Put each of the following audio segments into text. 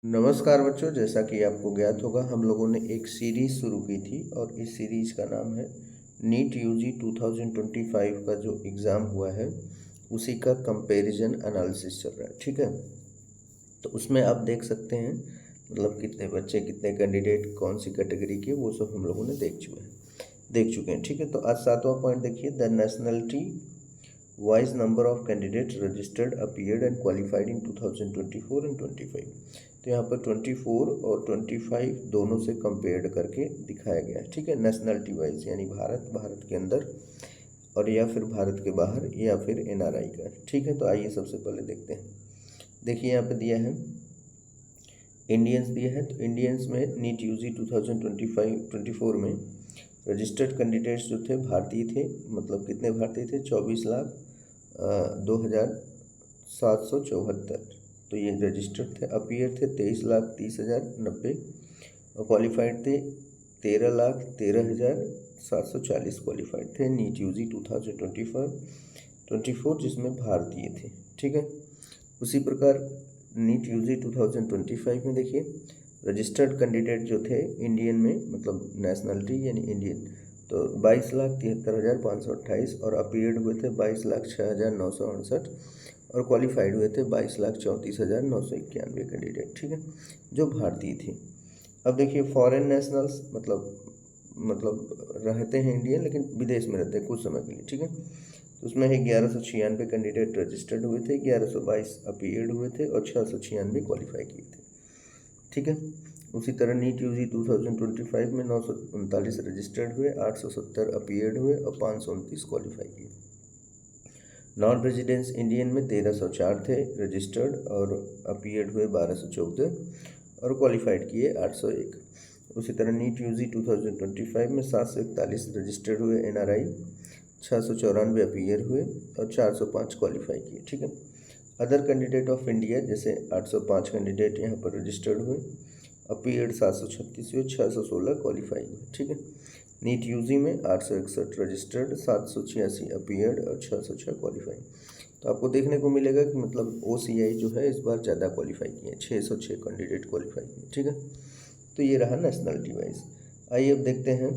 नमस्कार बच्चों, जैसा कि आपको ज्ञात होगा हम लोगों ने एक सीरीज़ शुरू की थी और इस सीरीज़ का नाम है नीट यूजी 2025 का जो एग्ज़ाम हुआ है उसी का कंपैरिजन एनालिसिस चल रहा है। ठीक है, तो उसमें आप देख सकते हैं मतलब कितने बच्चे, कितने कैंडिडेट, कौन सी कैटेगरी के, वो सब हम लोगों ने देख चुके हैं। ठीक है, तो आज 7वां पॉइंट देखिए, the nationality wise number of candidate registered appeared and qualified in 2024 and 25। तो यहाँ पर 24 और 25 दोनों से कंपेयर्ड करके दिखाया गया है। ठीक है, नेशनलिटी वाइज यानी भारत के अंदर और या फिर भारत के बाहर या फिर एनआरआई का। ठीक है, तो आइए सबसे पहले देखते हैं। देखिए यहाँ पे दिया है इंडियंस दिया है, तो इंडियंस में नीट यूजी 2024 में रजिस्टर्ड कैंडिडेट्स जो थे भारतीय थे, मतलब कितने भारतीय थे, 24,02,774। तो ये रजिस्टर्ड थे। अपीयर थे 23,30,090 और क्वालिफाइड थे 13,13,740 क्वालिफाइड थे नीट यूजी 2024 जिसमें भारतीय थे। ठीक है, उसी प्रकार नीट यूजी 2025 में देखिए रजिस्टर्ड कैंडिडेट जो थे इंडियन में, मतलब नेशनलिटी यानी इंडियन, तो 22,73,528 और अपीयर्ड हुए थे 22,06,968 और क्वालिफाइड हुए थे 22,34,991 कैंडिडेट। ठीक है, जो भारतीय थी। अब देखिए फॉरेन नेशनल्स मतलब रहते हैं इंडियन लेकिन विदेश में रहते हैं कुछ समय के लिए। ठीक है, तो उसमें है 1196 कैंडिडेट रजिस्टर्ड हुए थे, 1122 अपीयर्ड हुए थे और 696 क्वालिफाई किए थे। ठीक है, उसी तरह नीट यूजी 2025 में 939 रजिस्टर्ड हुए, 870 अपीयर्ड हुए और 529 क्वालिफाई किए। नॉन रेजिडेंस इंडियन में 1304 थे रजिस्टर्ड और अपीयर्ड हुए 1214 और क्वालिफाइड किए 801। उसी तरह नीट यूजी 2025 में 741 रजिस्टर्ड हुए एनआरआई, 694 अपीयर हुए और 405 क्वालिफाई किए। ठीक है, अदर कैंडिडेट ऑफ इंडिया जैसे 805 कैंडिडेट यहाँ पर रजिस्टर्ड हुए, अपीयर्ड 736 हुए, 616 क्वालिफाई हुए। ठीक है, नीट यूजी में 861 रजिस्टर्ड, 786 अपीयर्ड और 606 क्वालिफाई। तो आपको देखने को मिलेगा कि मतलब OCI जो है इस बार ज़्यादा क्वालिफाई किए, 606 कैंडिडेट क्वालिफाई किए। ठीक है, तो ये रहा नेशनलिटी वाइज। आइए अब देखते हैं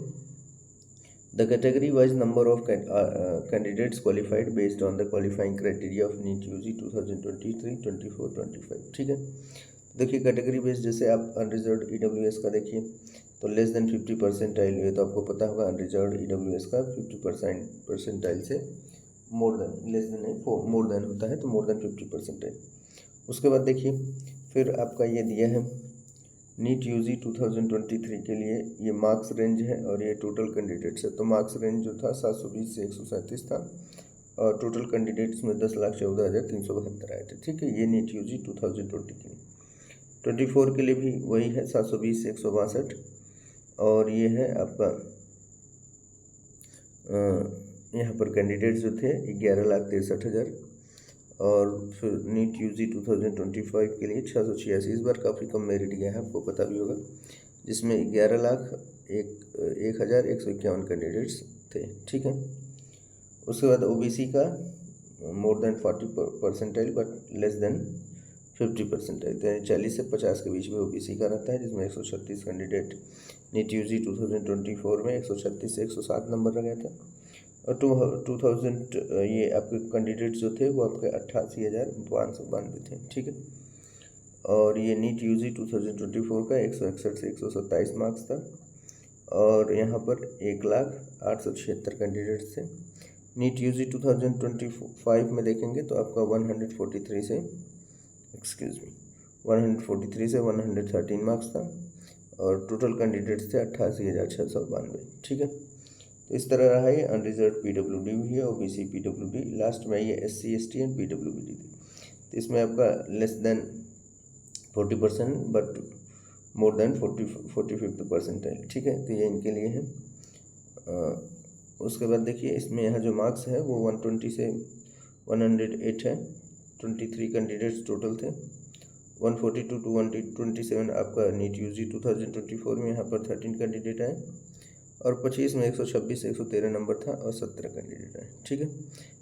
the category wise number of candidates qualified based on the qualifying criteria of NEET UG 2023, 24, 25। ठीक है, देखिए कैटेगरी बेस्ड जैसे आप अनरिजर्व EWS का देखिए तो लेस देन 50 परसेंटाइल हुए, तो आपको पता होगा अनरिजर्व EWS का 50 परसेंटाइल से मोर देन, लेस देन नहीं, मोर देन होता है, तो मोर देन 50 परसेंटाइल। उसके बाद देखिए फिर आपका ये दिया है नीट यूजी 2023 के लिए ये मार्क्स रेंज है और ये टोटल कैंडिडेट्स है। तो मार्क्स रेंज जो था 720 से 137 था और टोटल कैंडिडेट्स में 10,14,372 आए थे। ठीक है, ये नीट यूजी 2024 के लिए भी वही है, 720 से 162 और ये है आपका यहाँ पर कैंडिडेट्स जो थे 11,63,000 और फिर नीट यूजी 2025 के लिए 686। इस बार काफ़ी कम मेरिट गया है, आपको पता भी होगा, जिसमें 11,01,151 कैंडिडेट्स थे। ठीक है, उसके बाद OBC का more than 40 percentile but less than 50 percentile, यानी 40 से 50 के बीच में OBC का रहता है, जिसमें 136 कैंडिडेट नीट यूजी 2024 में 136 से 107 नंबर रह गया था और 2000 ये आपके कैंडिडेट्स जो थे वो आपके 88,592 थे। ठीक है, और ये नीट यूजी 2024 का 161 से 127 मार्क्स था और यहाँ पर 1,08,76 कैंडिडेट्स थे। नीट यूजी 2025 में देखेंगे तो आपका 143 से 113 मार्क्स था और टोटल कैंडिडेट्स थे 88,692। ठीक है, तो इस तरह रहा ये। अनरिजर्व PWD भी है, OBC PWD, लास्ट में ये SC ST एंड PWD थी। तो इसमें आपका less than 40% but more than 45 percentile. ठीक है, तो ये इनके लिए है। उसके बाद देखिए इसमें यहाँ जो मार्क्स है वो 120 से 108 है, 23 कैंडिडेट्स टोटल थे। 142 to 127 आपका नीट यूजी 2024 में यहाँ पर 13 कैंडिडेट आए और 25 में 126 से 113 नंबर था और 17 कैंडिडेट आए। ठीक है,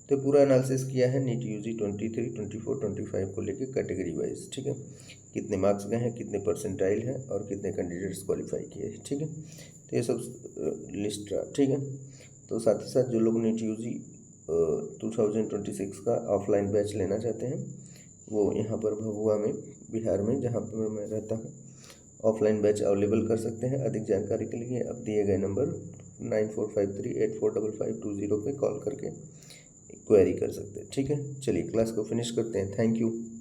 तो पूरा एनालिसिस किया है नीट यूजी 23, 24, 25 को लेके कैटेगरी वाइज, ठीक है। कितने मार्क्स गए हैं, कितने परसेंटाइल हैं और कितने कैंडिडेट्स क्वालिफाई किए हैं, ठीक है। तो ये सब लिस्ट रहा, ठीक है। तो साथ ही साथ जो लोग नीट यूजी 2026 का ऑफलाइन बैच लेना चाहते हैं वो यहाँ पर भभुआ में, बिहार में, जहाँ पर मैं रहता हूँ, ऑफलाइन बैच अवेलेबल कर सकते हैं। अधिक जानकारी के लिए अब दिए गए नंबर 9453845520 पे कॉल करके क्वेरी कर सकते हैं, ठीक है। चलिए क्लास को फिनिश करते हैं। Thank you.